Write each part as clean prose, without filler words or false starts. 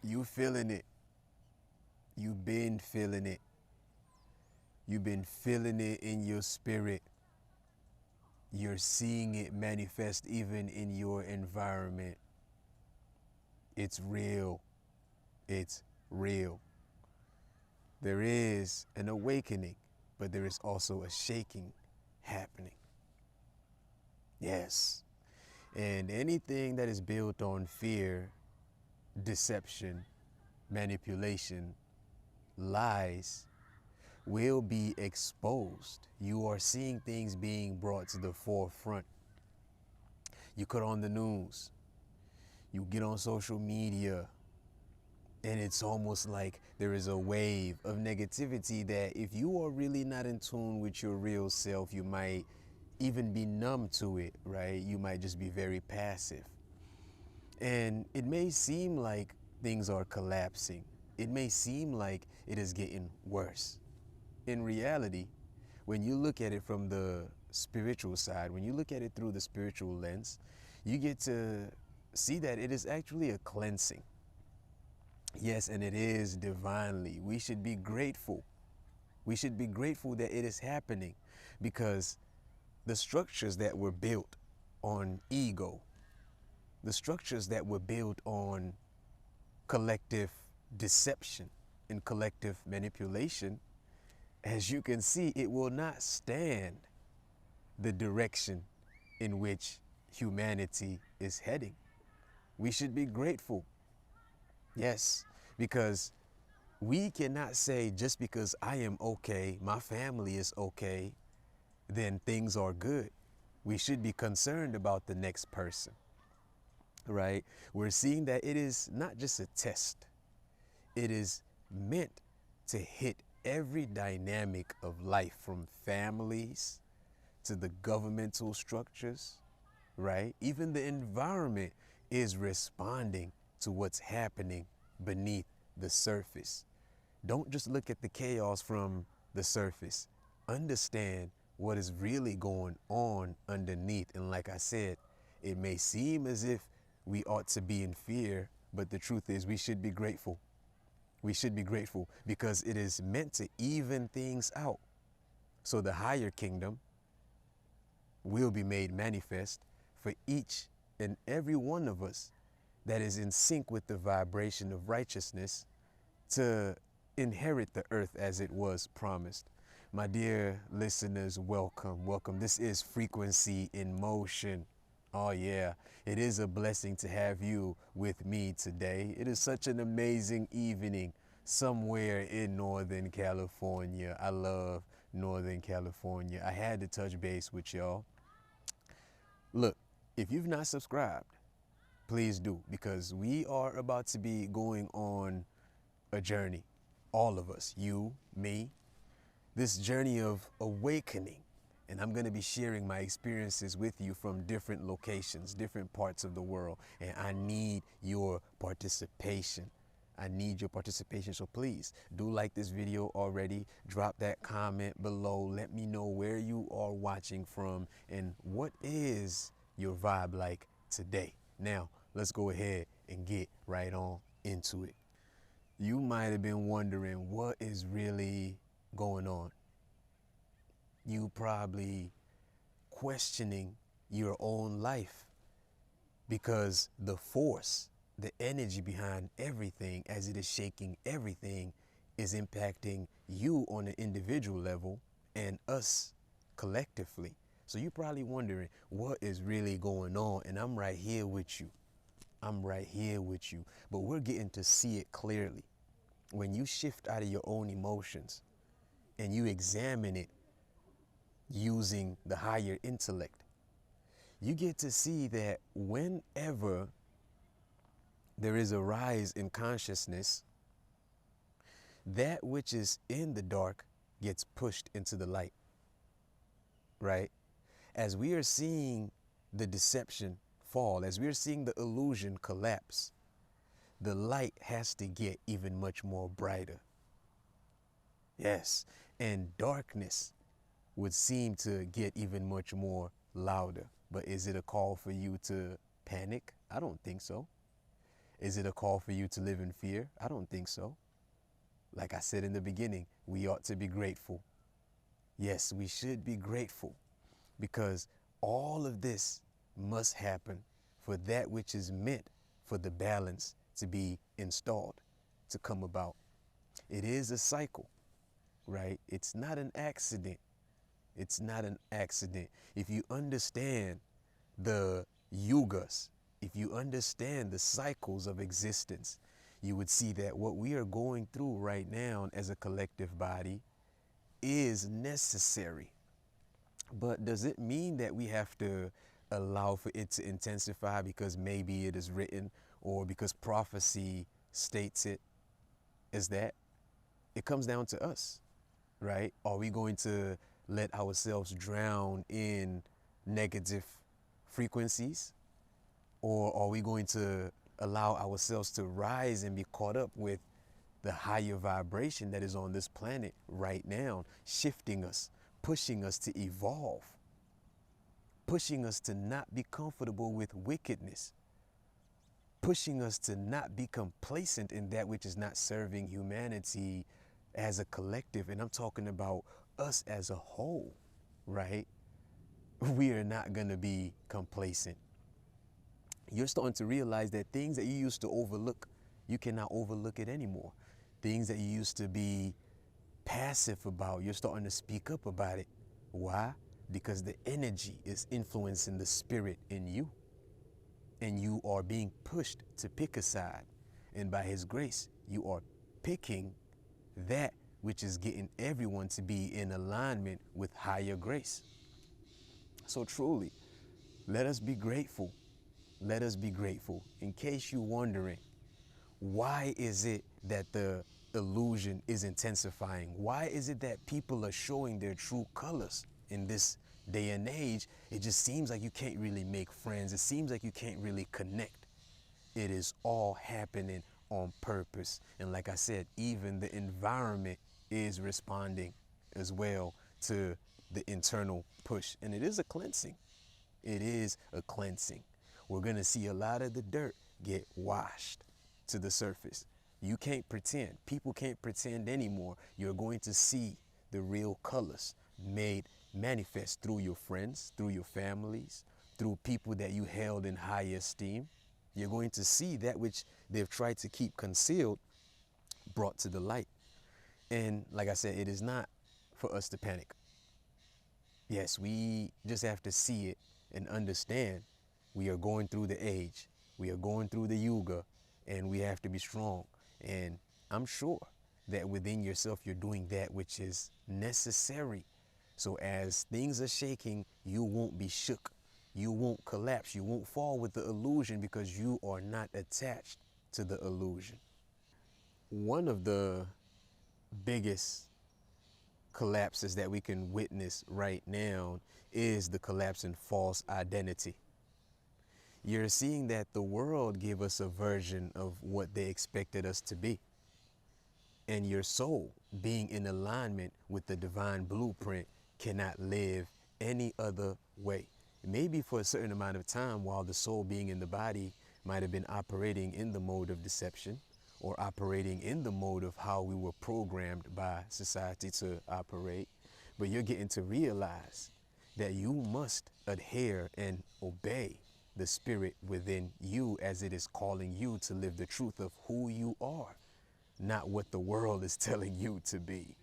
You feeling it. You've been feeling it. You've been feeling it in your spirit. You're seeing it manifest even in your environment. It's real. It's real. There is an awakening, but there is also a shaking happening. Yes. And anything that is built on fear, deception, manipulation, lies will be exposed. You are seeing things being brought to the forefront. You cut on the news, you get on social media, and it's almost like there is a wave of negativity that if you are really not in tune with your real self, you might even be numb to it, right? You might just be very passive. And it may seem like things are collapsing. It may seem like it is getting worse. In reality, when you look at it from the spiritual side, when you look at it through the spiritual lens, you get to see that it is actually a cleansing. Yes, and it is divinely. We should be grateful. We should be grateful that it is happening because the structures that were built on ego, the structures that were built on collective deception and collective manipulation, as you can see, it will not stand the direction in which humanity is heading. We should be grateful. Yes, because we cannot say just because I am okay, my family is okay, then things are good. We should be concerned about the next person, right? We're seeing that it is not just a test. It is meant to hit every dynamic of life from families to the governmental structures, right? Even the environment is responding to what's happening beneath the surface. Don't just look at the chaos from the surface. Understand what is really going on underneath. And like I said, it may seem as if we ought to be in fear, but the truth is we should be grateful. We should be grateful because it is meant to even things out. So the higher kingdom will be made manifest for each and every one of us that is in sync with the vibration of righteousness to inherit the earth as it was promised. My dear listeners, welcome, welcome. This is Frequency in Motion. Oh yeah, it is a blessing to have you with me today. It is such an amazing evening somewhere in Northern California. I love Northern California. I had to touch base with y'all. Look, if you've not subscribed, please do, because we are about to be going on a journey. All of us, you, me, this journey of awakening. And I'm going to be sharing my experiences with you from different locations, different parts of the world. And I need your participation. I need your participation. So please do like this video already. Drop that comment below. Let me know where you are watching from and what is your vibe like today. Now, let's go ahead and get right on into it. You might have been wondering what is really going on. You probably questioning your own life because the force, the energy behind everything as it is shaking everything is impacting you on an individual level and us collectively. So you're probably wondering what is really going on, and I'm right here with you. I'm right here with you, but we're getting to see it clearly. When you shift out of your own emotions and you examine it using the higher intellect, you get to see that whenever there is a rise in consciousness, that which is in the dark gets pushed into the light, right? As we are seeing the deception fall, as we are seeing the illusion collapse, the light has to get even much more brighter. Yes, and darkness would seem to get even much more louder. But is it a call for you to panic? I don't think so. Is it a call for you to live in fear? I don't think so. Like I said in the beginning, we ought to be grateful. Yes, we should be grateful because all of this must happen for that which is meant for the balance to be installed, to come about. It is a cycle, right? It's not an accident. It's not an accident. If you understand the yugas, if you understand the cycles of existence, you would see that what we are going through right now as a collective body is necessary. But does it mean that we have to allow for it to intensify because maybe it is written or because prophecy states it as that? It comes down to us, right? Are we going to let ourselves drown in negative frequencies? Or are we going to allow ourselves to rise and be caught up with the higher vibration that is on this planet right now, shifting us, pushing us to evolve, pushing us to not be comfortable with wickedness, pushing us to not be complacent in that which is not serving humanity as a collective? And I'm talking about us as a whole, right? We are not going to be complacent. You're starting to realize that things that you used to overlook, you cannot overlook it anymore. Things that you used to be passive about, you're starting to speak up about it. Why? Because the energy is influencing the spirit in you. And you are being pushed to pick a side. And by His grace, you are picking that which is getting everyone to be in alignment with higher grace. So truly, let us be grateful. Let us be grateful. In case you're wondering, why is it that the illusion is intensifying? Why is it that people are showing their true colors in this day and age? It just seems like you can't really make friends. It seems like you can't really connect. It is all happening on purpose. And like I said, even the environment is responding as well to the internal push. And it is a cleansing. It is a cleansing. We're going to see a lot of the dirt get washed to the surface. You can't pretend. People can't pretend anymore. You're going to see the real colors made manifest through your friends, through your families, through people that you held in high esteem. You're going to see that which they've tried to keep concealed brought to the light. And like I said, it is not for us to panic. Yes, we just have to see it and understand we are going through the age. We are going through the yuga, and we have to be strong. And I'm sure that within yourself, you're doing that which is necessary. So as things are shaking, you won't be shook. You won't collapse. You won't fall with the illusion because you are not attached to the illusion. One of the biggest collapses that we can witness right now is the collapse in false identity. You're seeing that the world gave us a version of what they expected us to be. And your soul, being in alignment with the divine blueprint, cannot live any other way. Maybe for a certain amount of time while the soul being in the body might have been operating in the mode of deception or operating in the mode of how we were programmed by society to operate. But you're getting to realize that you must adhere and obey the spirit within you as it is calling you to live the truth of who you are, not what the world is telling you to be.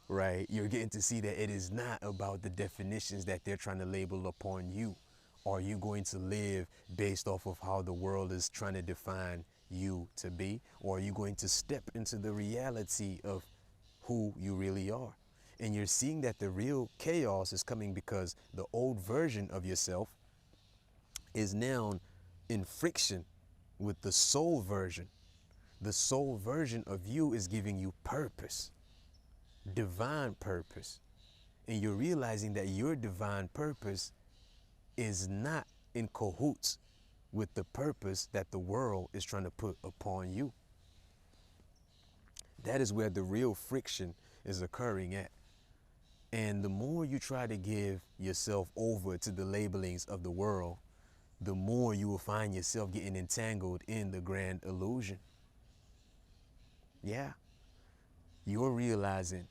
Right? You're getting to see that it is not about the definitions that they're trying to label upon you. Are you going to live based off of how the world is trying to define you to be? Or are you going to step into the reality of who you really are? And you're seeing that the real chaos is coming because the old version of yourself is now in friction with the soul version. The soul version of you is giving you purpose, divine purpose. And you're realizing that your divine purpose is not in cahoots with the purpose that the world is trying to put upon you. That is where the real friction is occurring at. And the more you try to give yourself over to the labelings of the world, the more you will find yourself getting entangled in the grand illusion. Yeah, you're realizing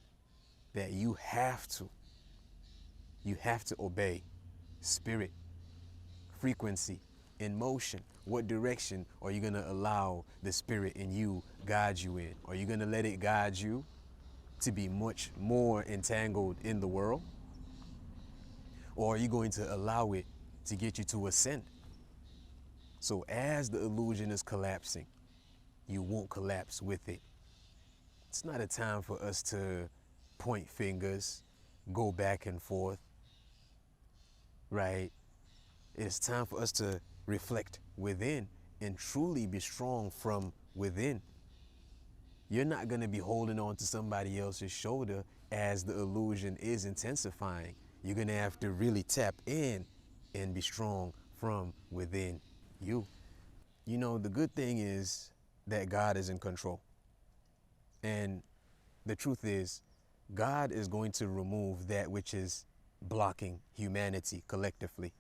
that you have to obey spirit, frequency, in motion. What direction are you going to allow the spirit in you guide you in? Are you going to let it guide you to be much more entangled in the world? Or are you going to allow it to get you to ascend? So as the illusion is collapsing, you won't collapse with it. It's not a time for us to point fingers, go back and forth, right? It's time for us to reflect within and truly be strong from within. You're not going to be holding on to somebody else's shoulder as the illusion is intensifying. You're going to have to really tap in and be strong from within you. You know, the good thing is that God is in control. And the truth is, God is going to remove that which is blocking humanity collectively.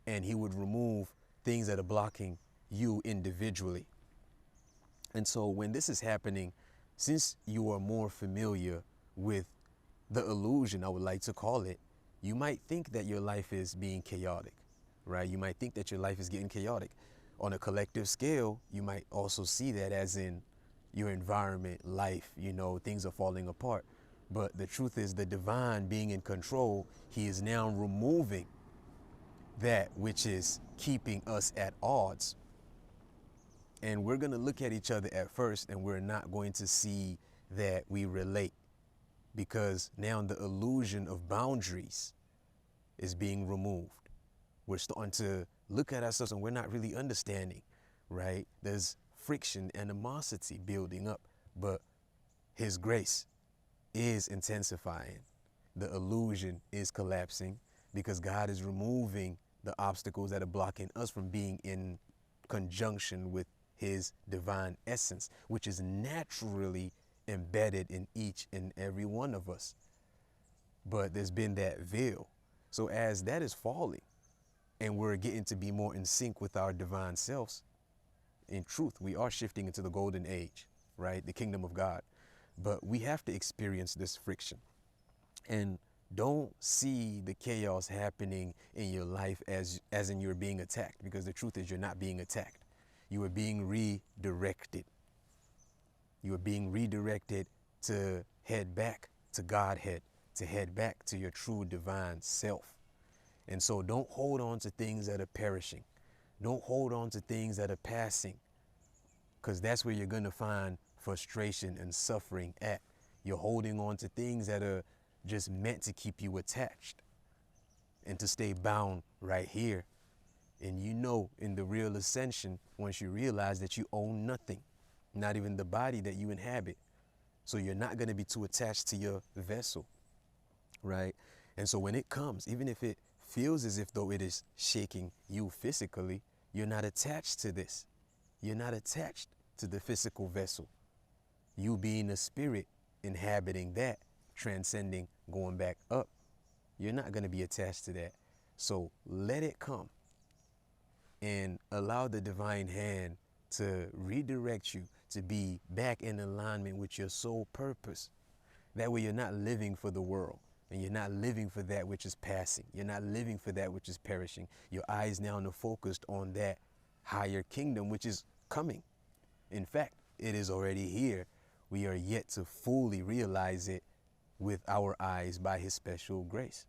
And he would remove things that are blocking you individually. And so when this is happening, since you are more familiar with the illusion, I would like to call it, you might think that your life is being chaotic, right? You might think that your life is getting chaotic. On a collective scale, you might also see that as in your environment, life, you know, things are falling apart. But the truth is, the divine being in control, he is now removing that which is keeping us at odds. And we're going to look at each other at first, and we're not going to see that we relate, because now the illusion of boundaries is being removed. We're starting to look at ourselves and we're not really understanding, right? There's friction, animosity building up, but his grace is intensifying. The illusion is collapsing because God is removing the obstacles that are blocking us from being in conjunction with his divine essence, which is naturally embedded in each and every one of us. But there's been that veil. So as that is falling and we're getting to be more in sync with our divine selves, in truth, we are shifting into the golden age, right? The kingdom of God. But we have to experience this friction. And don't see the chaos happening in your life as in you're being attacked, because the truth is you're not being attacked. You are being redirected. You are being redirected to head back to Godhead, to head back to your true divine self. And so don't hold on to things that are perishing. Don't hold on to things that are passing, because that's where you're going to find frustration and suffering at. You're holding on to things that are just meant to keep you attached and to stay bound right here. And you know, in the real ascension, once you realize that you own nothing, not even the body that you inhabit. So you're not going to be too attached to your vessel, right? And so when it comes, even if it feels as if though it is shaking you physically, you're not attached to this. You're not attached to the physical vessel. You being a spirit inhabiting that, transcending, going back up, you're not going to be attached to that. So let it come and allow the divine hand to redirect you to be back in alignment with your sole purpose. That way you're not living for the world, and you're not living for that which is passing. You're not living for that which is perishing. Your eyes now are focused on that higher kingdom which is coming. In fact, it is already here. We are yet to fully realize it with our eyes by his special grace.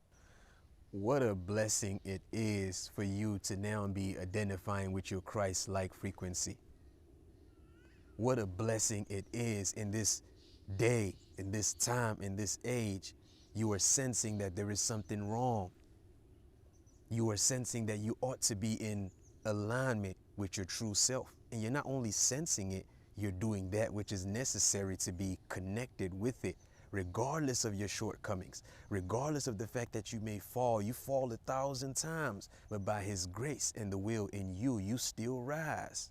What a blessing it is for you to now be identifying with your Christ-like frequency. What a blessing it is in this day, in this time, in this age. You are sensing that there is something wrong. You are sensing that you ought to be in alignment with your true self. And you're not only sensing it, you're doing that which is necessary to be connected with it, regardless of your shortcomings, regardless of the fact that you may fall. You fall 1,000 times, but by his grace and the will in you, you still rise.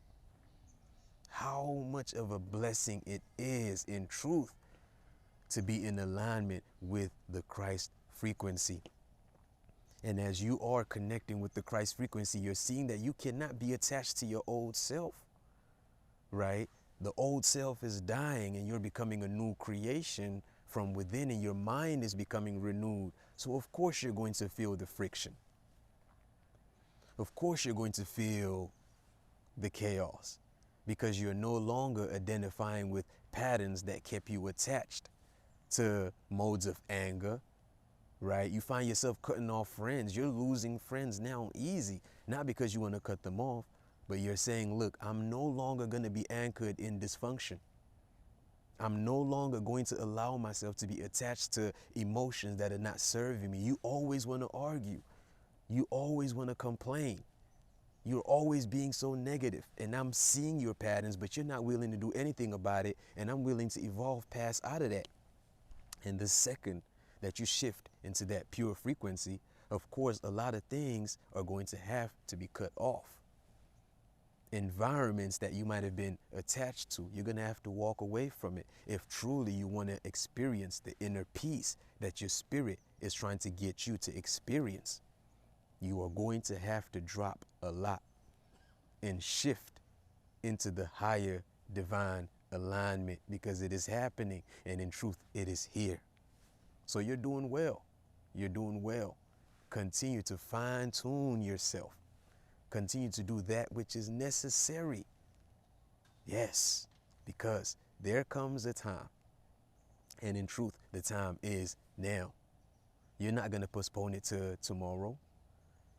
How much of a blessing it is in truth to be in alignment with the Christ frequency. And as you are connecting with the Christ frequency, you're seeing that you cannot be attached to your old self, right? The old self is dying and you're becoming a new creation from within, and your mind is becoming renewed. So of course you're going to feel the friction. Of course you're going to feel the chaos, because you're no longer identifying with patterns that kept you attached to modes of anger, right? You find yourself cutting off friends. You're losing friends now easy, not because you want to cut them off, but you're saying, look, I'm no longer going to be anchored in dysfunction. I'm no longer going to allow myself to be attached to emotions that are not serving me. You always want to argue. You always want to complain. You're always being so negative, and I'm seeing your patterns, but you're not willing to do anything about it, and I'm willing to evolve past out of that. And the second that you shift into that pure frequency, of course, a lot of things are going to have to be cut off. Environments that you might have been attached to, you're going to have to walk away from it if truly you want to experience the inner peace that your spirit is trying to get you to experience. You are going to have to drop a lot and shift into the higher divine alignment, because it is happening, and in truth, it is here. So you're doing well. You're doing well. Continue to fine-tune yourself. Continue to do that which is necessary. Yes, because there comes a time, and in truth, the time is now. You're not going to postpone it to tomorrow.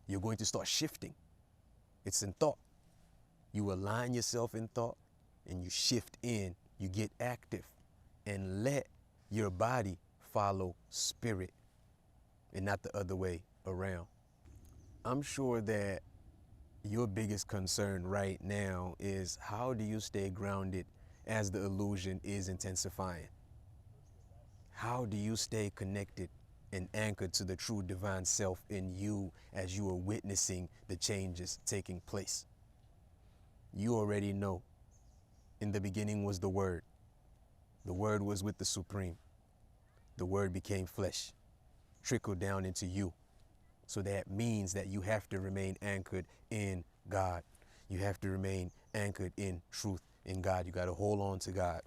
You're going to start shifting. It's in thought. You align yourself in thought, and you shift in. You get active, and let your body follow spirit and not the other way around. I'm sure that your biggest concern right now is, how do you stay grounded as the illusion is intensifying? How do you stay connected and anchored to the true divine self in you as you are witnessing the changes taking place? You already know. In the beginning was the Word. The Word was with the Supreme. The Word became flesh, trickled down into you. So that means that you have to remain anchored in God. You have to remain anchored in truth, in God. You got to hold on to God.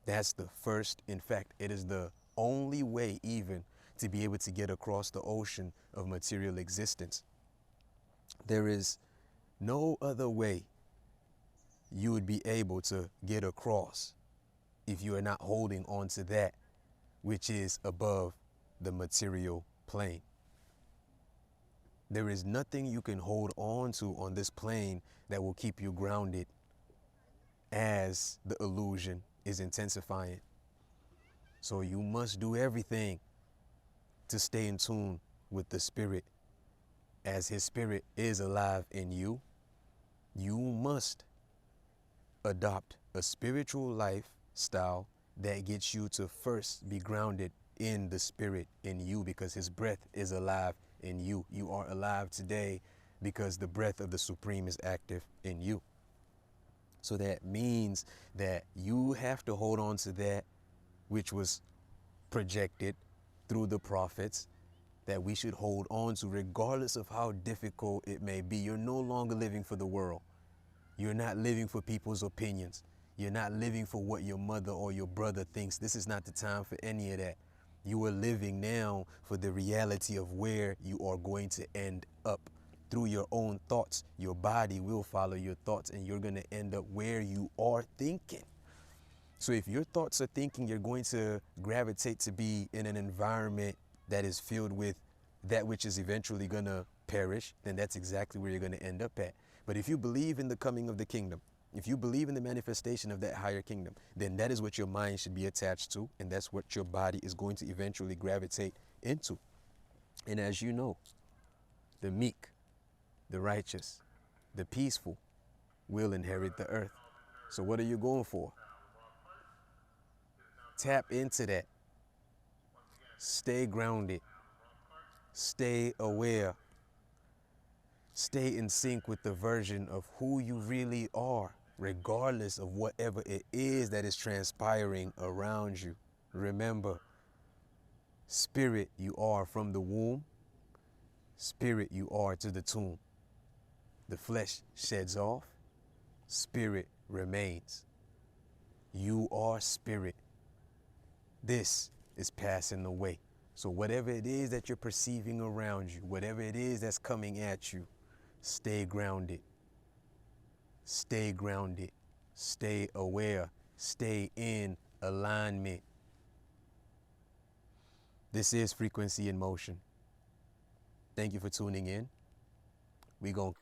That's the first. In fact, it is the only way even to be able to get across the ocean of material existence. There is no other way you would be able to get across if you are not holding on to that which is above the material plane. There is nothing you can hold on to on this plane that will keep you grounded as the illusion is intensifying. So you must do everything to stay in tune with the spirit. As his spirit is alive in you, you must adopt a spiritual lifestyle that gets you to first be grounded in the spirit in you, because his breath is alive in you. You are alive today because the breath of the Supreme is active in you. So that means that you have to hold on to that which was projected through the prophets, that we should hold on to regardless of how difficult it may be. You're no longer living for the world. You're not living for people's opinions. You're not living for what your mother or your brother thinks. This is not the time for any of that. You are living now for the reality of where you are going to end up through your own thoughts. Your body will follow your thoughts, and you're going to end up where you are thinking. So if your thoughts are thinking you're going to gravitate to be in an environment that is filled with that which is eventually going to perish, then that's exactly where you're going to end up at. But if you believe in the coming of the kingdom, if you believe in the manifestation of that higher kingdom, then that is what your mind should be attached to, and that's what your body is going to eventually gravitate into. And as you know, the meek, the righteous, the peaceful will inherit the earth. So what are you going for? Tap into that. Stay grounded. Stay aware. Stay in sync with the version of who you really are, regardless of whatever it is that is transpiring around you. Remember, spirit, you are from the womb. Spirit you are to the tomb. The flesh sheds off, spirit remains. You are spirit. This is passing away. So whatever it is that you're perceiving around you, whatever it is that's coming at you, stay grounded. Stay grounded. Stay aware. Stay in alignment. This is Frequency in Motion. Thank you for tuning in. We gon'